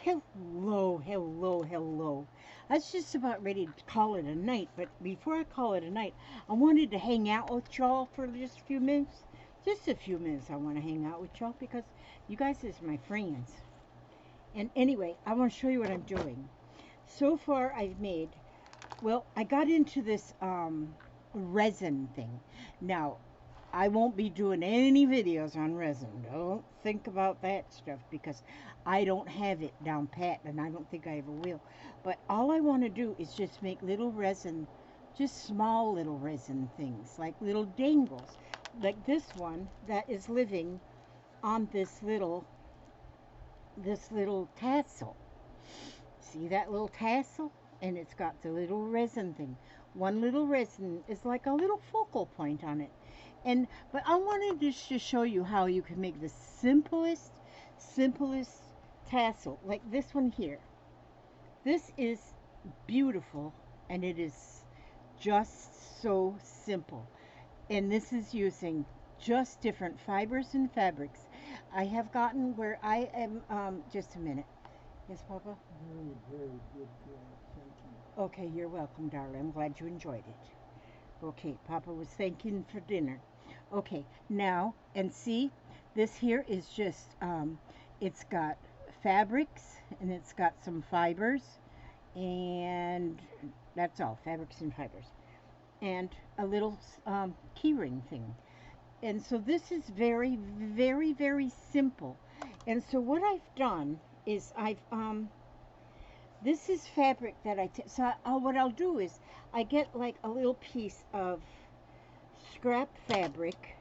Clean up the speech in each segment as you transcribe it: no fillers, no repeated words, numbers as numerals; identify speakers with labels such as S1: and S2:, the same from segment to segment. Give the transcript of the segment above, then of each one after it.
S1: Hello, hello, hello. I was just about ready to call it a night, but before I call it a night, I wanted to hang out with y'all for just a few minutes. Just a few minutes I want to hang out with y'all because you guys is my friends. And anyway, I want to show you what I'm doing. So far I've made, well, I got into this resin thing. Now, I won't be doing any videos on resin. Don't think about that stuff because I don't have it down pat and I don't think I ever will. But all I want to do is just make little resin, just small little resin things, like little dangles. Like this one that is living on this little tassel. See that little tassel? And it's got the little resin thing. One little resin is like a little focal point on it. But I wanted just to show you how you can make the simplest tassel, like this one here. This is beautiful, and it is just so simple. And this is using just different fibers and fabrics. I have gotten where I am, just a minute. Yes, Papa?
S2: Very, very good job. Thank you.
S1: Okay, you're welcome, darling. I'm glad you enjoyed it. Okay, Papa was thanking for dinner. Okay, now, and see, this here is just, it's got fabrics, and it's got some fibers, and that's all, fabrics and fibers, and a little key ring thing. And so this is very, very, very simple. And so what I've done is this is fabric that what I'll do is I get like a little piece of scrap fabric,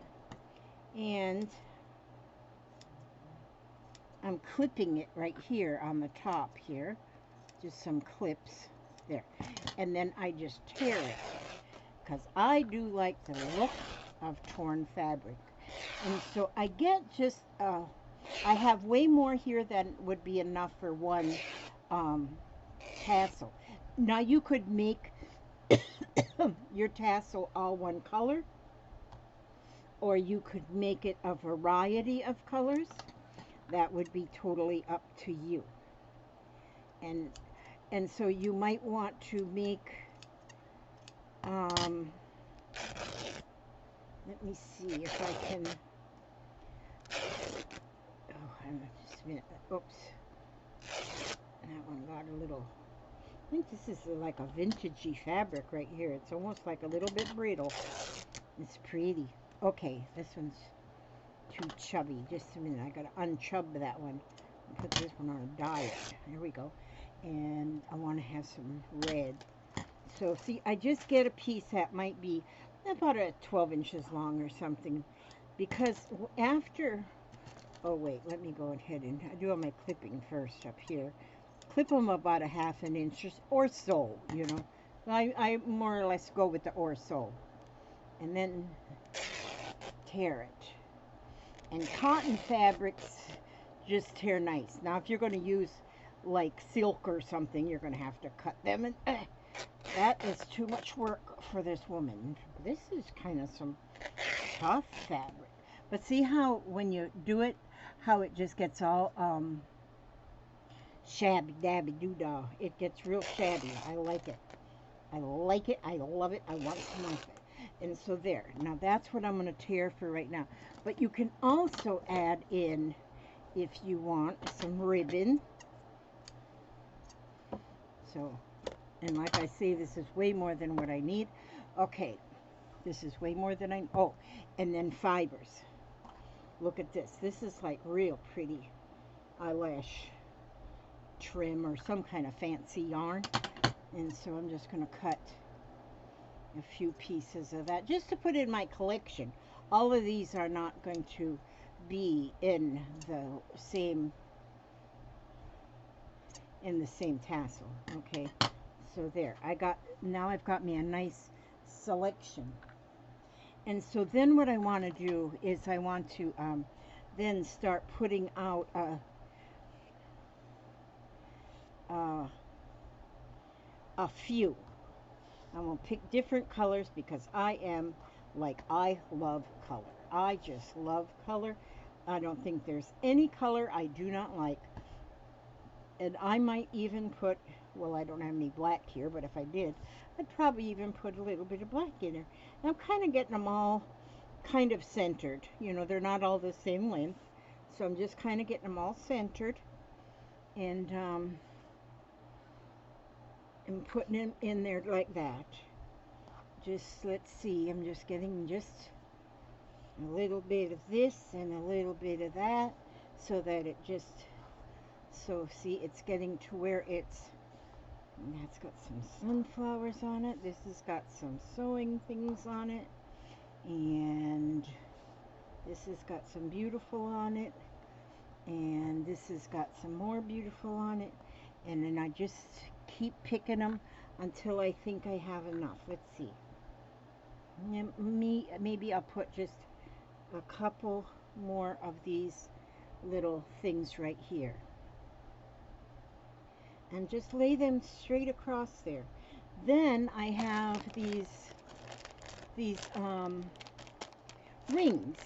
S1: and I'm clipping it right here on the top here, just some clips there, and then I just tear it because I do like the look of torn fabric. And so I get just I have way more here than would be enough for one tassel. Now you could make your tassel all one color, or you could make it a variety of colors. That would be totally up to you. And so you might want to make let me see if I can. Oh, just a minute. Oops, that one got a little. I think this is like a vintagey fabric right here. It's almost like a little bit brittle. It's pretty. Okay, this one's too chubby. Just a minute. I gotta unchub that one and put this one on a diet. There we go. And I want to have some red. So see, I just get a piece that might be about 12 inches long or something, because after, oh wait, let me go ahead and do all my clipping first up here. Clip them about a half an inch or so, you know. I more or less go with the or so, and then tear it. And cotton fabrics just tear nice. Now if you're going to use like silk or something, you're going to have to cut them, and that is too much work for this woman. This is kind of some tough fabric. But see how when you do it, how it just gets all shabby dabby doo-dah. It gets real shabby. I like it. I like it. I love it. I want some of it. And so there. Now that's what I'm going to tear for right now. But you can also add in, if you want, some ribbon. So, and like I say, this is way more than what I need. Okay, this is way more than oh, and then fibers. Look at this. This is like real pretty eyelash trim or some kind of fancy yarn. And so I'm just going to cut a few pieces of that just to put in my collection. All of these are not going to be in the same tassel. Okay, so there, now I've got me a nice selection. And so then what I want to do is I want to then start putting out a few. I'm going to pick different colors because I love color. I just love color. I don't think there's any color I do not like. And I might even put, well, I don't have any black here, but if I did, I'd probably even put a little bit of black in there. And I'm kind of getting them all kind of centered. You know, they're not all the same length. So I'm just kind of getting them all centered. And putting them in there like that. Just, let's see, I'm just getting just a little bit of this and a little bit of that, so that it just, so see, it's getting to where it's, that's got some sunflowers on it, this has got some sewing things on it, and this has got some beautiful on it, and this has got some more beautiful on it, and then I just keep picking them until I think I have enough. Let's see. Maybe I'll put just a couple more of these little things right here. And just lay them straight across there. Then I have these rings.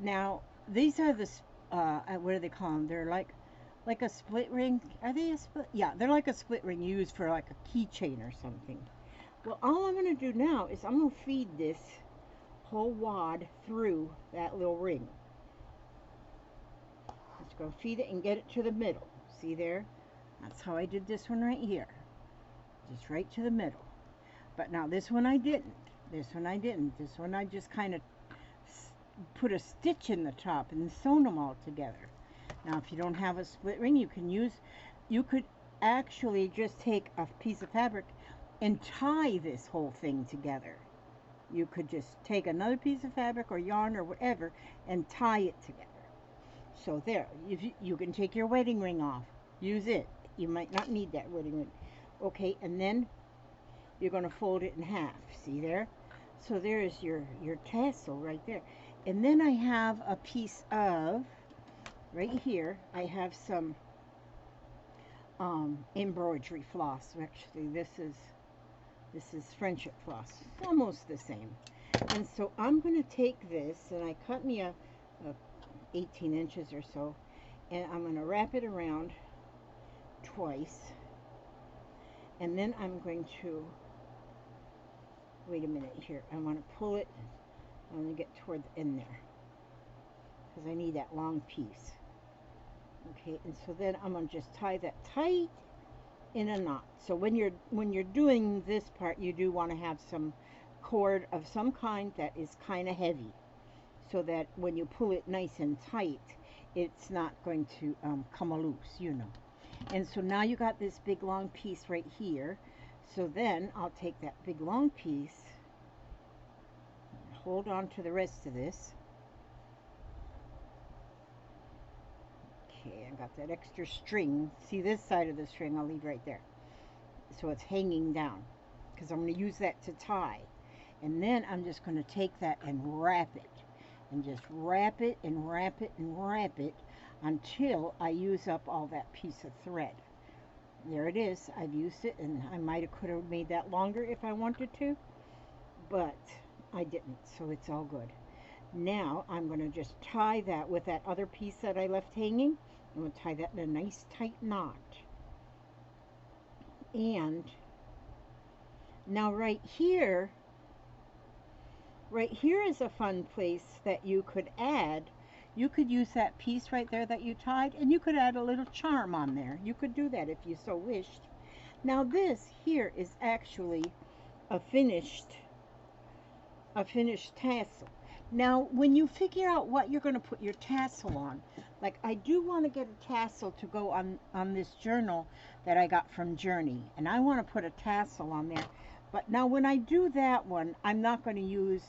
S1: Now, these are the, what do they call them? They're like a split ring. Are they a split? Yeah, they're like a split ring used for like a keychain or something. Well, all I'm going to do now is I'm going to feed this whole wad through that little ring. Just going to feed it and get it to the middle. See there? That's how I did this one right here. Just right to the middle. But now this one I didn't. This one I didn't. This one I just kind of put a stitch in the top and sewn them all together. Now, if you don't have a split ring, you could actually just take a piece of fabric and tie this whole thing together. You could just take another piece of fabric or yarn or whatever and tie it together. So there, you can take your wedding ring off. Use it. You might not need that wedding ring. Okay, and then you're going to fold it in half. See there? So there is your tassel right there. And then I have a piece of, right here, I have some embroidery floss. Actually, this is friendship floss. It's almost the same. And so I'm going to take this, and I cut me a 18 inches or so, and I'm going to wrap it around twice. And then I'm going to, wait a minute here, I want to pull it, I'm going to get toward the end there, because I need that long piece. Okay, and so then I'm going to just tie that tight in a knot. So when you're doing this part, you do want to have some cord of some kind that is kind of heavy, so that when you pull it nice and tight, it's not going to come loose, you know. And so now you got this big long piece right here. So then I'll take that big long piece and hold on to the rest of this. Okay, I got that extra string. See, this side of the string I'll leave right there, so it's hanging down, because I'm going to use that to tie. And then I'm just going to take that and wrap it, and just wrap it and wrap it and wrap it until I use up all that piece of thread. There it is. I've used it, and I could have made that longer if I wanted to, but I didn't, so it's all good. Now I'm going to just tie that with that other piece that I left hanging. I'm going to tie that in a nice tight knot. And now right here is a fun place that you could add. You could use that piece right there that you tied, and you could add a little charm on there. You could do that if you so wished. Now this here is actually a finished tassel. Now when you figure out what you're going to put your tassel on, like I do want to get a tassel to go on this journal that I got from Journey, and I want to put a tassel on there. But now when I do that one, I'm not going to use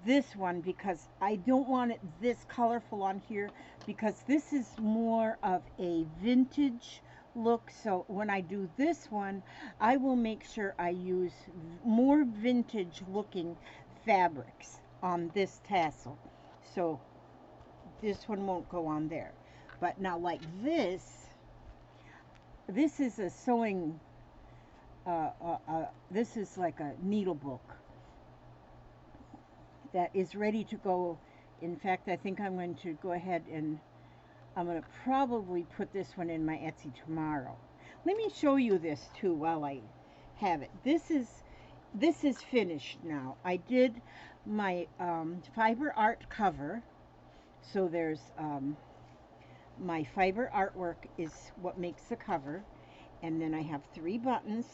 S1: this one, because I don't want it this colorful on here, because this is more of a vintage look. So when I do this one, I will make sure I use more vintage looking fabrics on this tassel, so this one won't go on there. But now like this is a sewing this is like a needle book that is ready to go. In fact, I think I'm going to go ahead and I'm going to probably put this one in my Etsy tomorrow. Let me show you this too while I have it. This is finished now. I did my fiber art cover. So there's my fiber artwork is what makes the cover. And then I have 3 buttons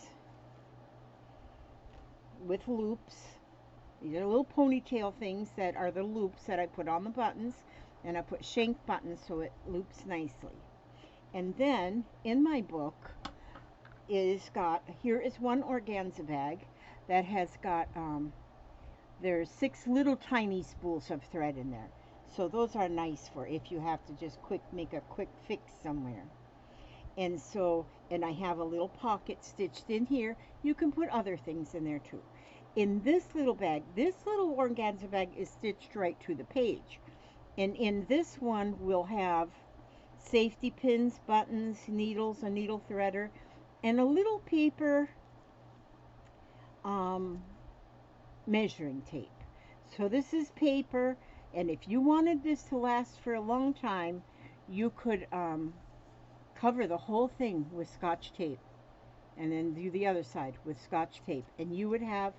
S1: with loops. These are little ponytail things that are the loops that I put on the buttons. And I put shank buttons so it loops nicely. And then in my book here is one organza bag that has got, there's 6 little tiny spools of thread in there. So those are nice for if you have to just make a quick fix somewhere. And I have a little pocket stitched in here. You can put other things in there too. In this little bag, this little organza bag is stitched right to the page. And in this one, we'll have safety pins, buttons, needles, a needle threader, and a little paper measuring tape. So this is paper, and if you wanted this to last for a long time, you could cover the whole thing with Scotch tape, and then do the other side with Scotch tape, and you would have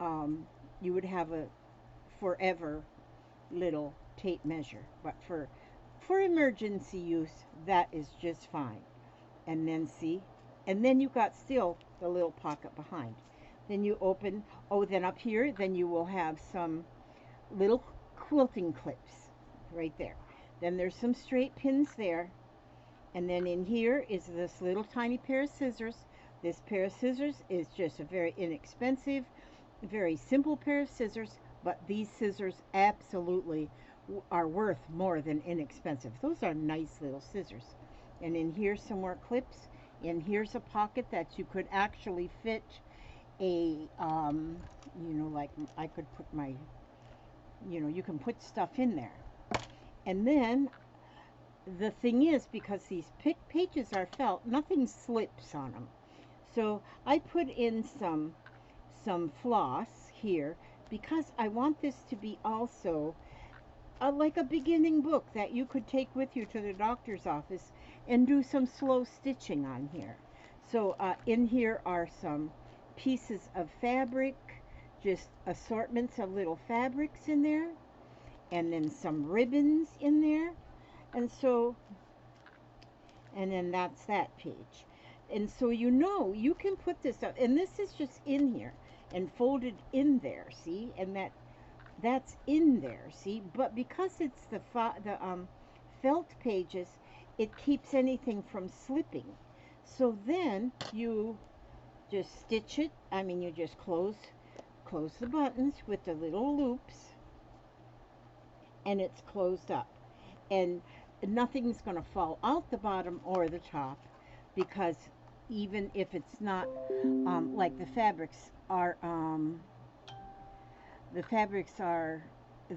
S1: a forever little tape measure. But for emergency use, that is just fine. And then see, and then you got still the little pocket behind. Then you open, then up here, then you will have some little quilting clips right there. Then there's some straight pins there. And then in here is this little tiny pair of scissors. This pair of scissors is just a very inexpensive, very simple pair of scissors, but these scissors absolutely are worth more than inexpensive. Those are nice little scissors. And in here some more clips. And here's a pocket that you could actually fit a, like I could put my, you can put stuff in there. And then the thing is, because these pages are felt, nothing slips on them. So I put in some floss here because I want this to be also like a beginning book that you could take with you to the doctor's office and do some slow stitching on here. So in here are some pieces of fabric, just assortments of little fabrics in there, and then some ribbons in there. And then that's that page. And so you can put this up, and this is just in here and folded in there, see? And that's in there, see? But because it's the felt pages, it keeps anything from slipping. So then you just stitch it. You just close the buttons with the little loops, and it's closed up. And nothing's going to fall out the bottom or the top, because even if it's not like the fabrics are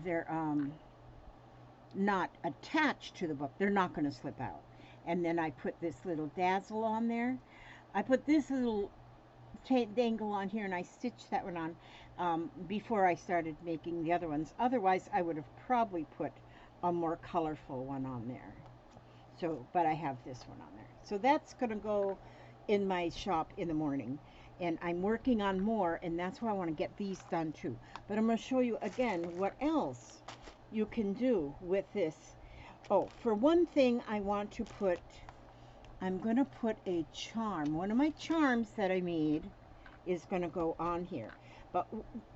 S1: they're not attached to the book, they're not going to slip out. And then I put this little dazzle on there. I put this little dangle on here, and I stitched that one on before I started making the other ones. Otherwise I would have probably put a more colorful one on there. So, but I have this one on there. So that's going to go in my shop in the morning. And I'm working on more, and that's why I want to get these done too. But I'm going to show you again what else you can do with this. Oh, for one thing, I'm going to put a charm. One of my charms that I made is going to go on here. But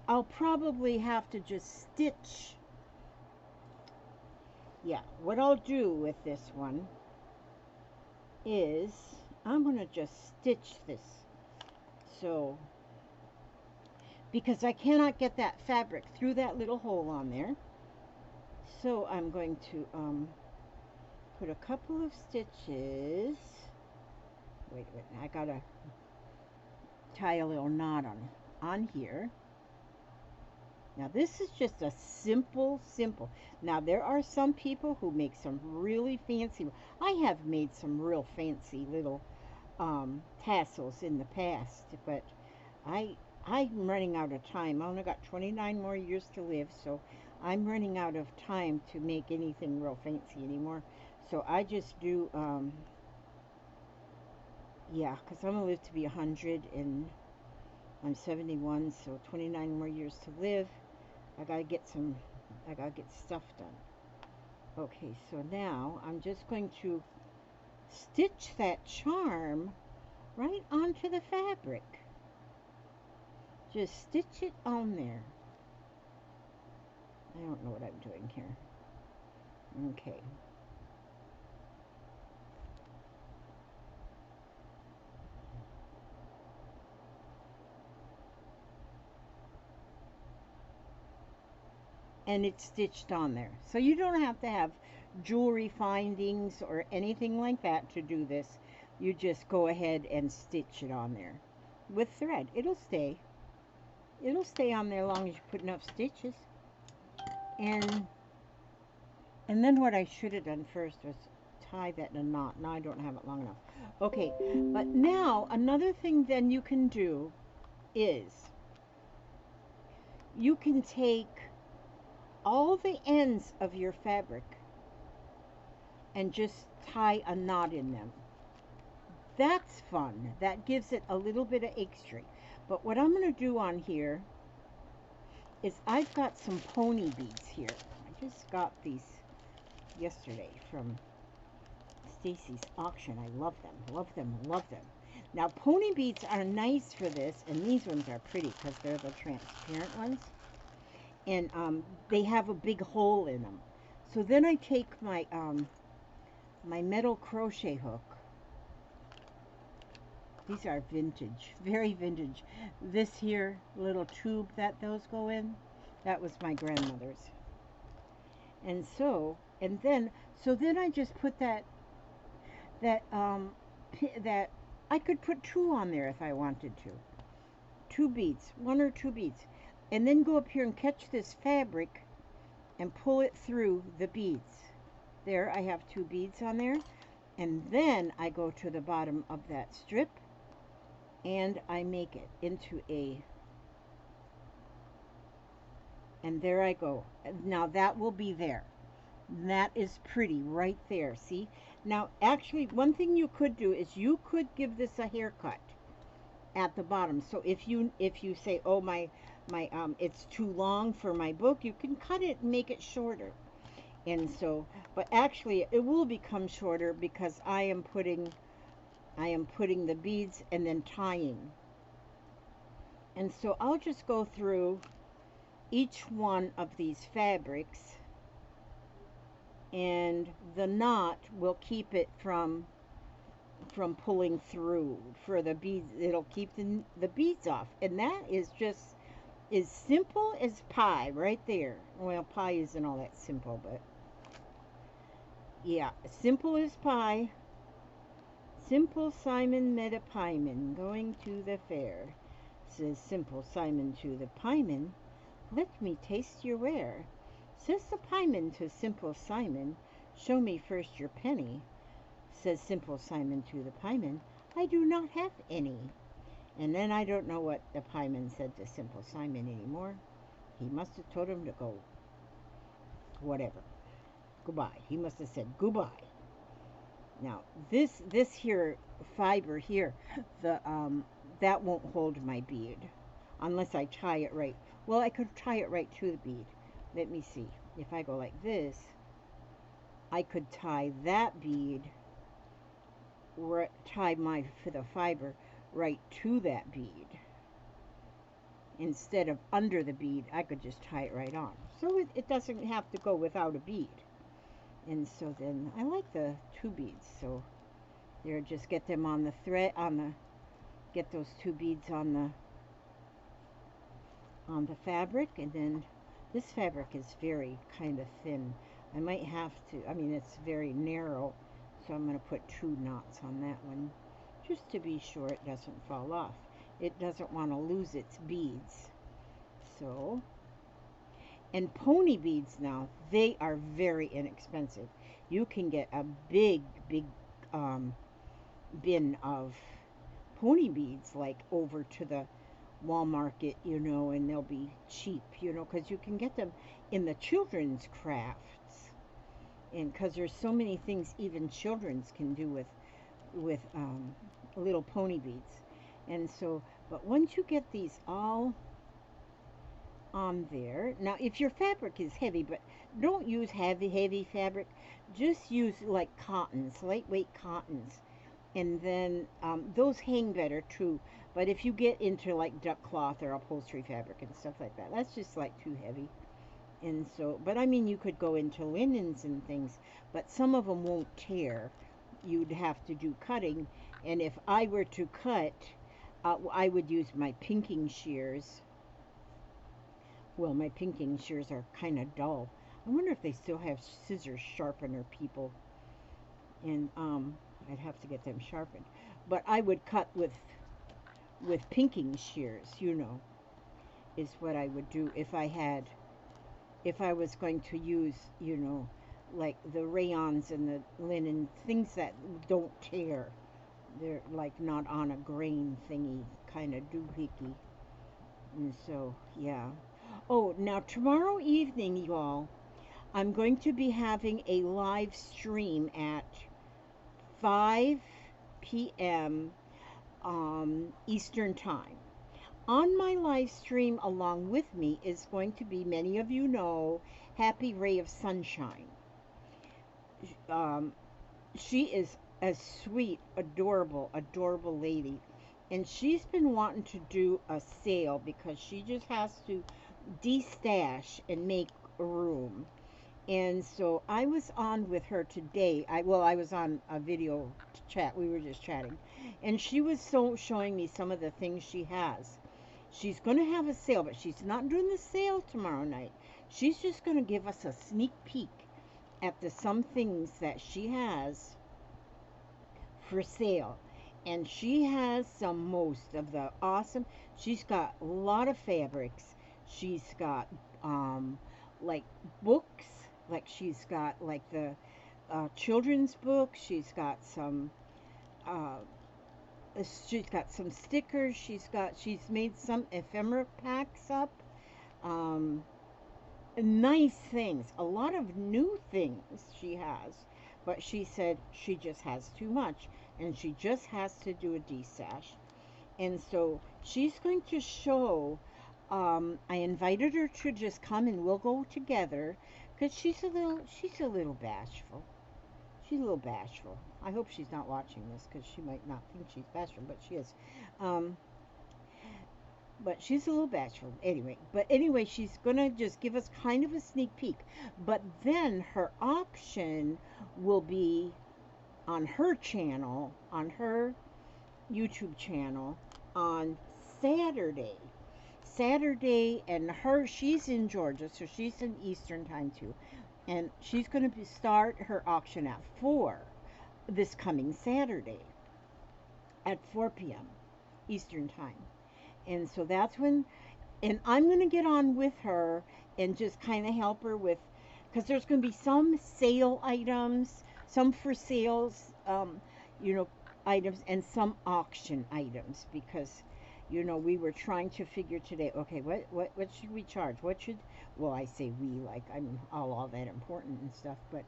S1: I'll probably have to just stitch. Yeah, what I'll do with this one is I'm going to just stitch this. So, because I cannot get that fabric through that little hole on there. So I'm going to put a couple of stitches. Wait, I gotta tie a little knot on here. Now this is just a simple. Now there are some people who make some really fancy. I have made some real fancy little tassels in the past, but I'm running out of time. I only got 29 more years to live, so I'm running out of time to make anything real fancy anymore. So I just do, yeah, because I'm going to live to be 100 and I'm 71, so 29 more years to live. I got to get stuff done. Okay, so now I'm just going to stitch that charm right onto the fabric. Just stitch it on there. I don't know what I'm doing here. Okay. And it's stitched on there. So you don't have to have jewelry findings or anything like that to do this. You just go ahead and stitch it on there with thread. It'll stay on there as long as you put enough stitches. And then what I should have done first was tie that in a knot. Now I don't have it long enough. Okay, but now another thing then you can do is you can take all the ends of your fabric and just tie a knot in them. That's fun. That gives it a little bit of extra. But what I'm going to do on here is I've got some pony beads here. I just got these yesterday from Stacy's auction. I love them, love them, love them. Now pony beads are nice for this, and these ones are pretty because they're the transparent ones. And they have a big hole in them. So then I take my my metal crochet hook. These are vintage, very vintage. This here little tube that those go in, that was my grandmother's. And so, then I just put that I could put 2 on there if I wanted to. 2 beads, 1 or 2 beads. And then go up here and catch this fabric and pull it through the beads. There, I have 2 beads on there. And then I go to the bottom of that strip and I make it into and there I go. Now that will be there. That is pretty right there, see? Now, actually, one thing you could do is you could give this a haircut at the bottom. So if you say, oh, my it's too long for my book, you can cut it and make it shorter. And so, but actually it will become shorter because I am putting the beads and then tying. And so I'll just go through each one of these fabrics, and the knot will keep it from pulling through for the beads. It'll keep the beads off, and that is just as simple as pie right there. Well, pie isn't all that simple, but yeah, simple as pie. Simple Simon met a pieman going to the fair. Says Simple Simon to the pieman, let me taste your ware. Says the pieman to Simple Simon, show me first your penny. Says Simple Simon to the pieman, I do not have any. And then I don't know what the pieman said to Simple Simon anymore. He must have told him to go, whatever. Goodbye. He must have said goodbye. Now, this here fiber here, that won't hold my bead unless I tie it right. Well, I could tie it right to the bead. Let me see. If I go like this, I could tie that bead, or tie the fiber right to that bead. Instead of under the bead, I could just tie it right on. So it doesn't have to go without a bead. And so then I like the 2 beads. So there, just get them on the thread, get those 2 beads on the fabric. And then this fabric is very kind of thin. I might have to, it's very narrow, so I'm going to put 2 knots on that one just to be sure it doesn't fall off. It doesn't want to lose its beads. So, and pony beads now, they are very inexpensive. You can get a big bin of pony beads, like over to the Walmart, and they'll be cheap, because you can get them in the children's crafts and because there's so many things even children's can do with little pony beads. And so, but once you get these all on there, now if your fabric is heavy, but don't use heavy fabric, just use like cottons, lightweight cottons, and then those hang better too. But if you get into like duck cloth or upholstery fabric and stuff like that, that's just like too heavy. And so, but I mean, you could go into linens and things, but some of them won't tear. You'd have to do cutting, and if I were to cut, I would use my pinking shears. Well, my pinking shears are kind of dull. I wonder if they still have scissors sharpener people, and I'd have to get them sharpened. But I would cut with pinking shears, you know, is what I would do if I was going to use, you know, like the rayons and the linen, things that don't tear. They're like not on a grain thingy, kind of doohickey. And so, yeah. Oh, now tomorrow evening, y'all, I'm going to be having a live stream at 5 p.m. Eastern Time. On my live stream along with me is going to be, many of you know, Happy Ray of Sunshine. She is a sweet, adorable lady. And she's been wanting to do a sale because she just has to de-stash and make room. And so I was on with her today. I was on a video chat. We were just chatting. And she was showing me some of the things she has. She's going to have a sale, but she's not doing the sale tomorrow night. She's just going to give us a sneak peek at some things that she has for sale. And she has some most of the awesome. She's got a lot of fabrics. She's got like books. Like she's got like the children's book. She's got some stickers. She's made some ephemera packs up. Nice things. A lot of new things she has. But she said she just has too much. And she just has to do a de-stash. And so she's going to show, I invited her to just come and we'll go together, because she's a little bashful. She's a little bashful. I hope she's not watching this, because she might not think she's bashful, but she is. But she's a little bashful. Anyway, she's going to just give us kind of a sneak peek. But then her auction will be on her channel, on her YouTube channel, on Saturday. And she's in Georgia, so she's in Eastern Time too. And she's going to start her auction at 4 this coming Saturday at 4 p.m. Eastern Time. And so that's when, and I'm going to get on with her and just kind of help her with, because there's going to be some sale items, some for sales, items, and some auction items, because, we were trying to figure today, okay, what should we charge? I say we, like I'm all that important and stuff, but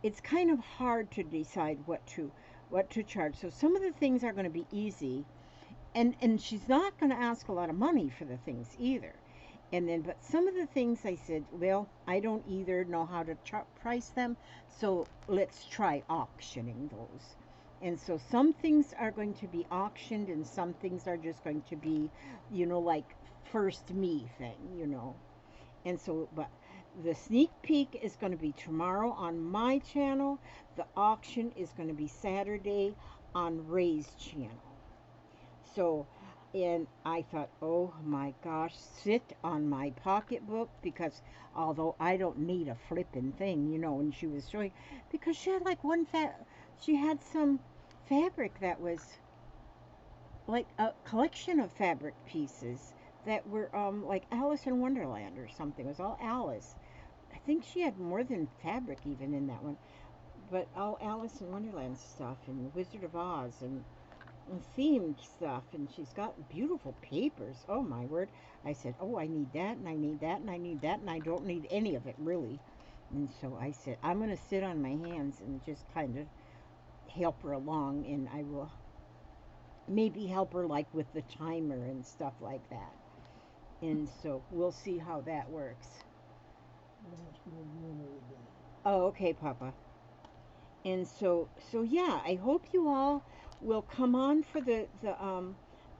S1: it's kind of hard to decide what to charge. So some of the things are going to be easy, and she's not going to ask a lot of money for the things either. But some of the things I said, well, I don't either know how to price them, so let's try auctioning those. And so some things are going to be auctioned, and some things are just going to be, like first me thing, And so, but the sneak peek is going to be tomorrow on my channel. The auction is going to be Saturday on Ray's channel. So, and I thought, oh my gosh, sit on my pocketbook, because although I don't need a flipping thing, and she was showing, because she had like she had some fabric that was like a collection of fabric pieces that were like Alice in Wonderland or something. It was all Alice. I think she had more than fabric even in that one, but all Alice in Wonderland stuff and Wizard of Oz and themed stuff, and she's got beautiful papers. Oh my word. I said, oh, I need that, and I need that, and I need that, and I don't need any of it really. And so I said, I'm going to sit on my hands and just kind of help her along, and I will maybe help her like with the timer and stuff like that. And so we'll see how that works. Oh, okay, Papa. And so yeah, I hope you all will come on for the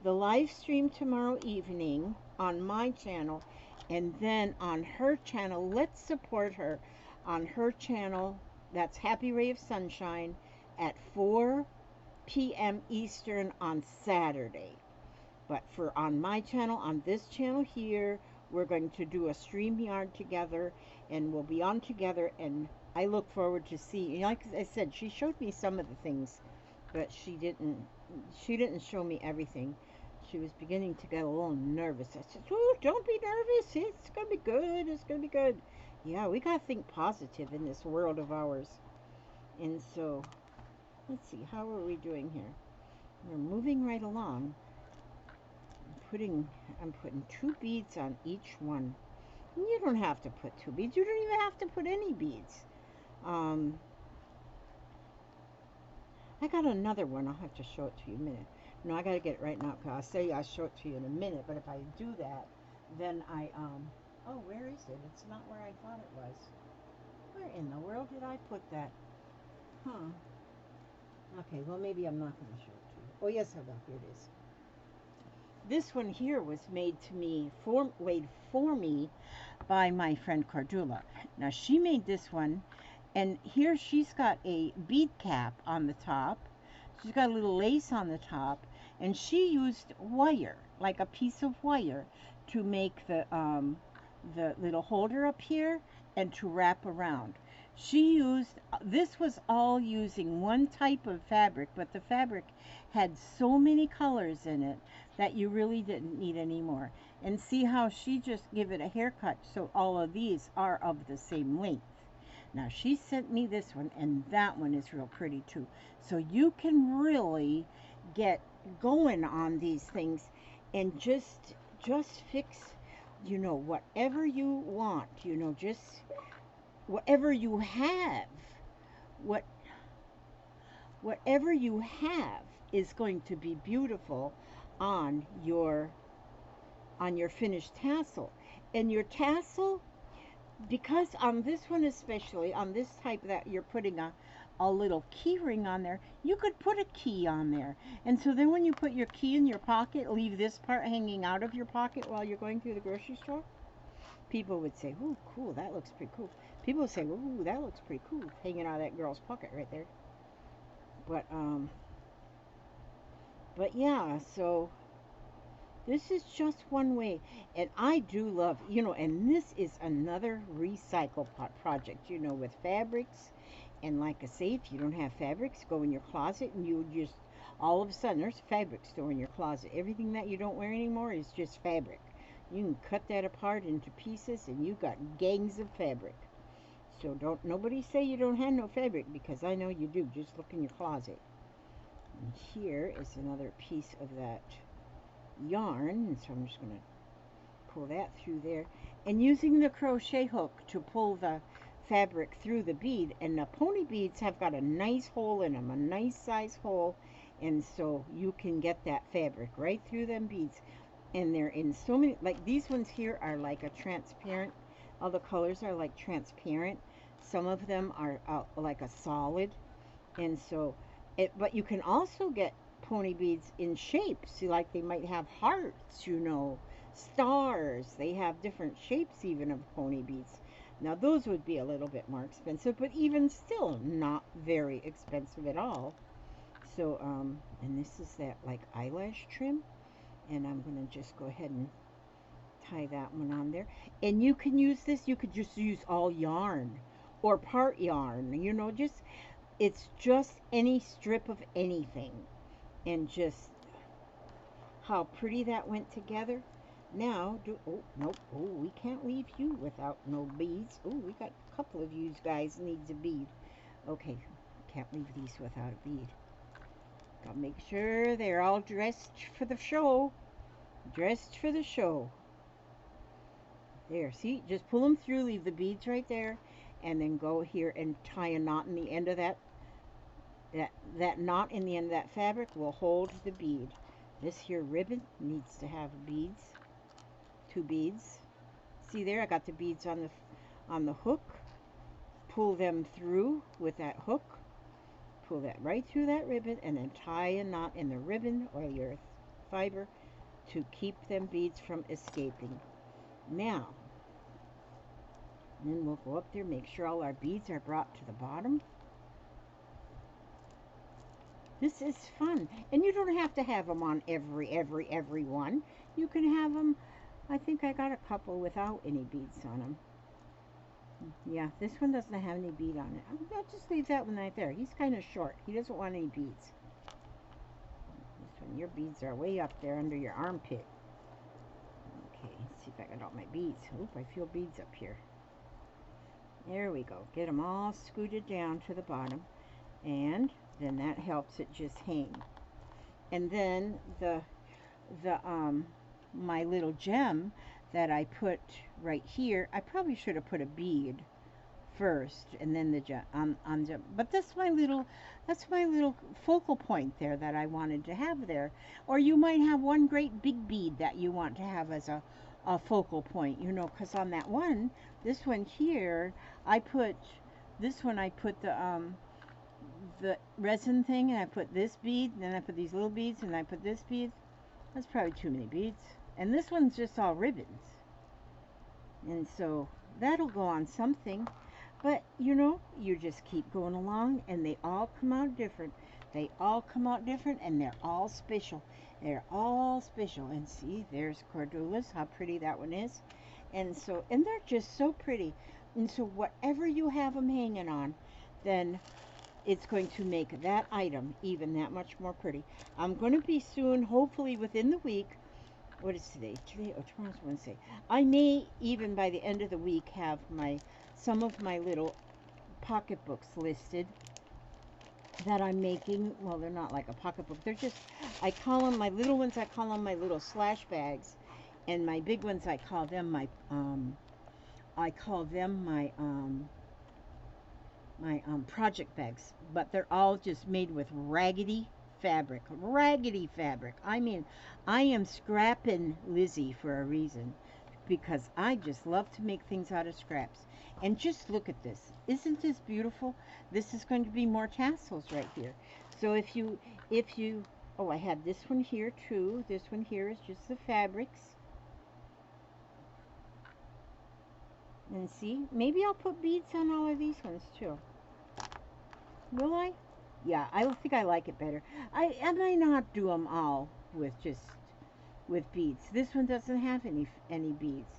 S1: live stream tomorrow evening on my channel, and then on her channel. Let's support her on her channel. That's Happy Ray of Sunshine at 4 p.m. Eastern on Saturday. But for on my channel, on this channel here, we're going to do a StreamYard together, and we'll be on together, and I look forward to seeing. Like I said, she showed me some of the things, but she didn't show me everything. She was beginning to get a little nervous. I said, "Oh, don't be nervous. It's going to be good. It's going to be good." Yeah, we got to think positive in this world of ours. And so, let's see, how are we doing here? We're moving right along. I'm putting 2 beads on each one. You don't have to put 2 beads. You don't even have to put any beads. I got another one. I'll have to show it to you in a minute. No, I got to get it right now, because I'll say I'll show it to you in a minute. But if I do that, then oh, where is it? It's not where I thought it was. Where in the world did I put that? Huh. Okay, well, maybe I'm not going to show it to you. Oh, yes, I will. Here it is. This one here was made for me by my friend Cardula. Now, she made this one, and here she's got a bead cap on the top. She's got a little lace on the top, and she used wire, like a piece of wire, to make the little holder up here and to wrap around. This was all using one type of fabric, but the fabric had so many colors in it that you really didn't need any more. And see how she just give it a haircut, so all of these are of the same length. Now she sent me this one, and that one is real pretty too. So you can really get going on these things and just fix, whatever you want, just whatever you have. Whatever you have is going to be beautiful on your finished tassel. And your tassel, because on this one especially, on this type that you're putting a little key ring on there, you could put a key on there. And so then when you put your key in your pocket, leave this part hanging out of your pocket while you're going through the grocery store. People would say, "Ooh, cool, that looks pretty cool." People would say, "Ooh, that looks pretty cool," hanging out of that girl's pocket right there. But yeah, so this is just one way. And I do love, and this is another recycle project, with fabrics. And like I say, if you don't have fabrics, go in your closet, and you just, all of a sudden, there's a fabric store in your closet. Everything that you don't wear anymore is just fabric. You can cut that apart into pieces, and you've got gangs of fabric. So nobody say you don't have no fabric, because I know you do. Just look in your closet. And here is another piece of that yarn, and so I'm just going to pull that through there, and using the crochet hook to pull the fabric through the bead. And the pony beads have got a nice hole in them, a nice size hole, and so you can get that fabric right through them beads. And they're in so many, like these ones here are like a transparent, all the colors are like transparent. Some of them are like a solid. And so but you can also get pony beads in shapes. See, like they might have hearts, stars. They have different shapes even of pony beads. Now those would be a little bit more expensive, but even still not very expensive at all. So and this is that like eyelash trim, and I'm going to just go ahead and tie that one on there. And you can use this, you could just use all yarn or part yarn, it's just any strip of anything. And just how pretty that went together. Now, oh, nope, oh, we can't leave you without no beads. Oh, we got a couple of you guys needs a bead. Okay, can't leave these without a bead. Gotta make sure they're all dressed for the show. Dressed for the show. There, see, just pull them through, leave the beads right there, and then go here and tie a knot in the end of that knot in the end of that fabric will hold the bead. This here ribbon needs to have beads, 2 beads. See there, I got the beads on the hook. Pull them through with that hook. Pull that right through that ribbon and then tie a knot in the ribbon or your fiber to keep them beads from escaping. Now, then we'll go up there, make sure all our beads are brought to the bottom. This is fun, and you don't have to have them on every one. You can have them, I think I got a couple without any beads on them. Yeah, this one doesn't have any bead on it. I'll just leave that one right there. He's kind of short. He doesn't want any beads. This one, your beads are way up there under your armpit. Okay, let's see if I got all my beads. Oop, I feel beads up here. There we go. Get them all scooted down to the bottom, and then that helps it just hang. And then my little gem that I put right here, I probably should have put a bead first and then the gem on gem. But that's my little focal point there that I wanted to have there. Or you might have one great big bead that you want to have as a focal point, you know, because on that one, this one here, I put the resin thing, and I put this bead, and then I put these little beads, and I put this bead. That's probably too many beads. And this one's just all ribbons. And so that'll go on something. But, you know, you just keep going along, and they all come out different. They all come out different, and they're all special. They're all special. And see, there's Cardulas, how pretty that one is. And so, and they're just so pretty. And so whatever you have them hanging on, then it's going to make that item even that much more pretty. I'm going to be soon, hopefully within the week. What is today? Today or tomorrow's Wednesday. I may even by the end of the week have some of my little pocketbooks listed that I'm making. Well, they're not like a pocketbook. They're just, I call them my little ones. I call them my little slash bags, and my big ones I call them my project bags. But they're all just made with raggedy fabric. I mean, I am scrapping Lizzie for a reason, because I just love to make things out of scraps. And just look at this. Isn't this beautiful? This is going to be more tassels right here. So if you oh, I had this one here too. This one here is just the fabrics. And see, maybe I'll put beads on all of these ones too. Will I? Yeah, I think I like it better. I might not do them all with beads. This one doesn't have any beads,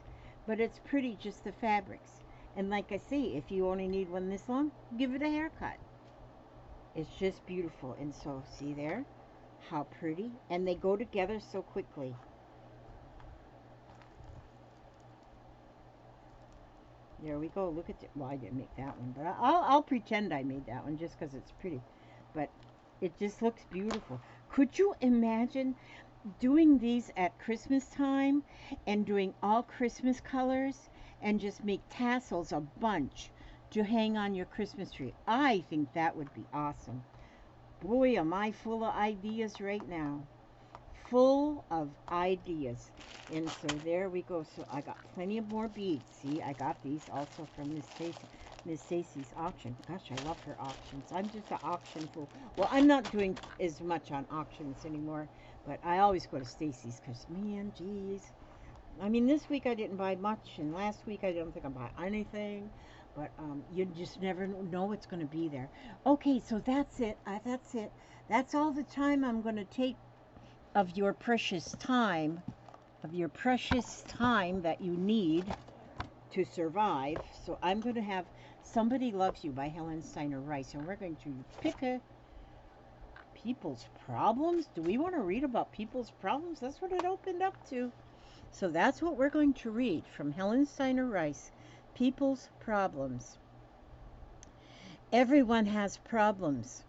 S1: but it's pretty, just the fabrics. And like I say, if you only need one this long, give it a haircut. It's just beautiful. And so, see there, how pretty, and they go together so quickly. There we go. Look at it. Well, I didn't make that one, but I'll pretend I made that one just because it's pretty. But it just looks beautiful. Could you imagine doing these at Christmas time and doing all Christmas colors and just make tassels a bunch to hang on your Christmas tree? I think that would be awesome. Boy, am I full of ideas right now. Full of ideas. And so there we go. So I got plenty of more beads. See, I got these also from Miss Stacy's auction. Gosh, I love her auctions. I'm just an auction fool. Well, I'm not doing as much on auctions anymore, but I always go to Stacy's because, man, geez. I mean, this week I didn't buy much, and last week I don't think I bought anything. But you just never know what's going to be there. Okay, so that's it. That's it. That's all the time I'm going to take of your precious time, that you need to survive. So I'm going to have Somebody Loves You by Helen Steiner Rice, and we're going to pick a people's problems. Do we want to read about people's problems? That's what it opened up to. So that's what we're going to read from Helen Steiner Rice, People's Problems. Everyone has problems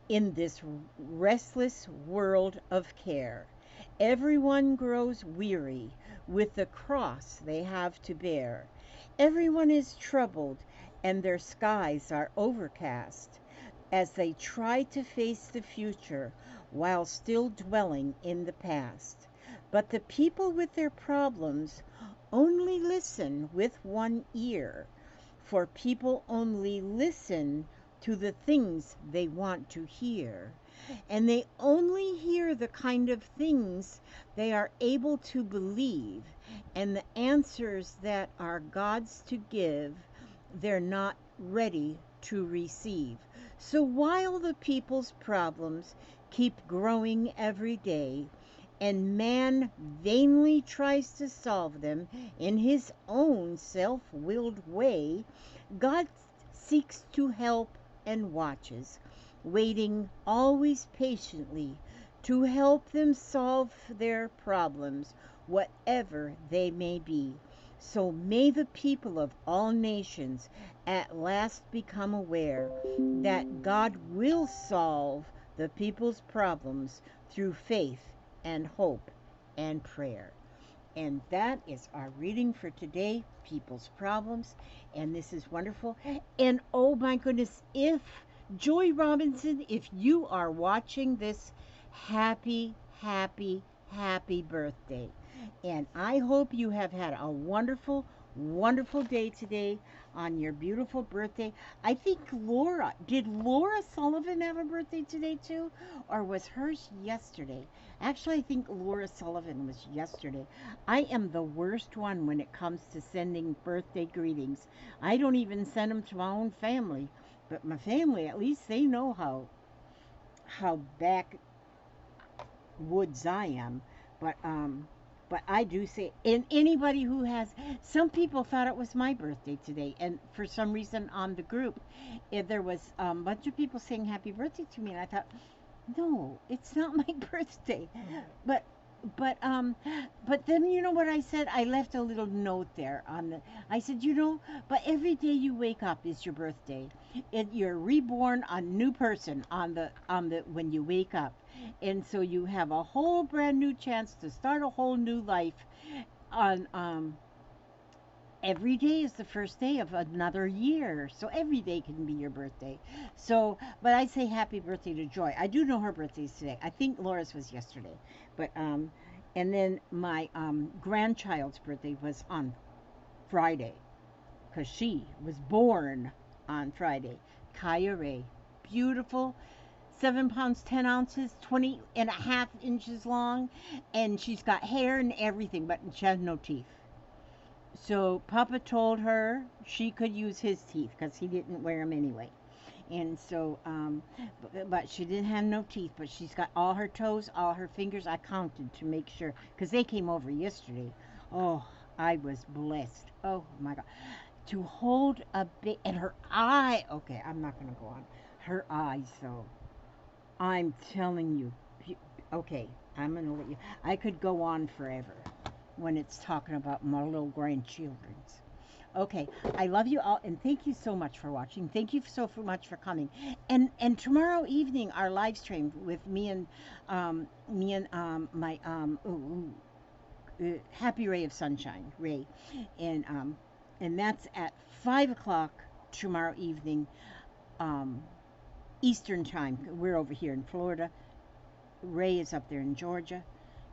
S1: in this restless world of care. Everyone grows weary with the cross they have to bear. Everyone is troubled and their skies are overcast as they try to face the future while still dwelling in the past. But the people with their problems only listen with one ear, for people only listen to the things they want to hear, and they only hear the kind of things they are able to believe, and the answers that are God's to give, they're not ready to receive. So while the people's problems keep growing every day, and man vainly tries to solve them in his own self willed way, God seeks to help and watches, waiting always patiently to help them solve their problems, whatever they may be. So may the people of all nations at last become aware that God will solve the people's problems through faith and hope and prayer. And that is our reading for today, People's Problems. And this is wonderful. And oh my goodness, if Joy Robinson, if you are watching this, happy, happy, happy birthday. And I hope you have had a wonderful, wonderful day today on your beautiful birthday. I think did Laura Sullivan have a birthday today too? Or was hers yesterday? Actually, I think Laura Sullivan was yesterday. I am the worst one when it comes to sending birthday greetings. I don't even send them to my own family. But my family, at least they know how backwoods I am. But I do say, and anybody who has, some people thought it was my birthday today, and for some reason on the group, there was a bunch of people saying happy birthday to me, and I thought, no, it's not my birthday. But but then you know what I said? I left a little note there I said, but every day you wake up is your birthday. You're reborn a new person on the when you wake up. And so you have a whole brand new chance to start a whole new life on every day is the first day of another year. So every day can be your birthday. So, but I say happy birthday to Joy. I do know her birthday's today. I think Laura's was yesterday. But, and then my grandchild's birthday was on Friday, because she was born on Friday. Kaya Ray. Beautiful. 7 pounds, 10 ounces, 20.5 inches long. And she's got hair and everything, but she has no teeth. So Papa told her she could use his teeth because he didn't wear them anyway. And so, but she didn't have no teeth, but she's got all her toes, all her fingers. I counted to make sure, because they came over yesterday. Oh, I was blessed. Oh my God. To hold a bit, and her eye, okay, I'm not going to go on. Her eyes, though, I'm telling you, okay, I'm going to let you, I could go on forever when it's talking about my little grandchildren's. Okay, I love you all, and thank you so much for watching. Thank you so much for coming. And tomorrow evening, our live stream with me and my Happy Ray of Sunshine, Ray, and that's at 5 o'clock tomorrow evening, Eastern time. We're over here in Florida. Ray is up there in Georgia.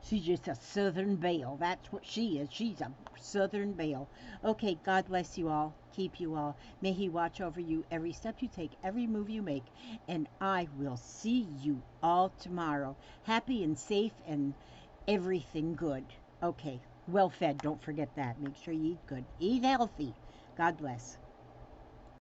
S1: She's just a Southern Belle. That's what she is. She's a Southern Belle. Okay, God bless you all. Keep you all. May He watch over you every step you take, every move you make. And I will see you all tomorrow. Happy and safe and everything good. Okay, well fed. Don't forget that. Make sure you eat good. Eat healthy. God bless.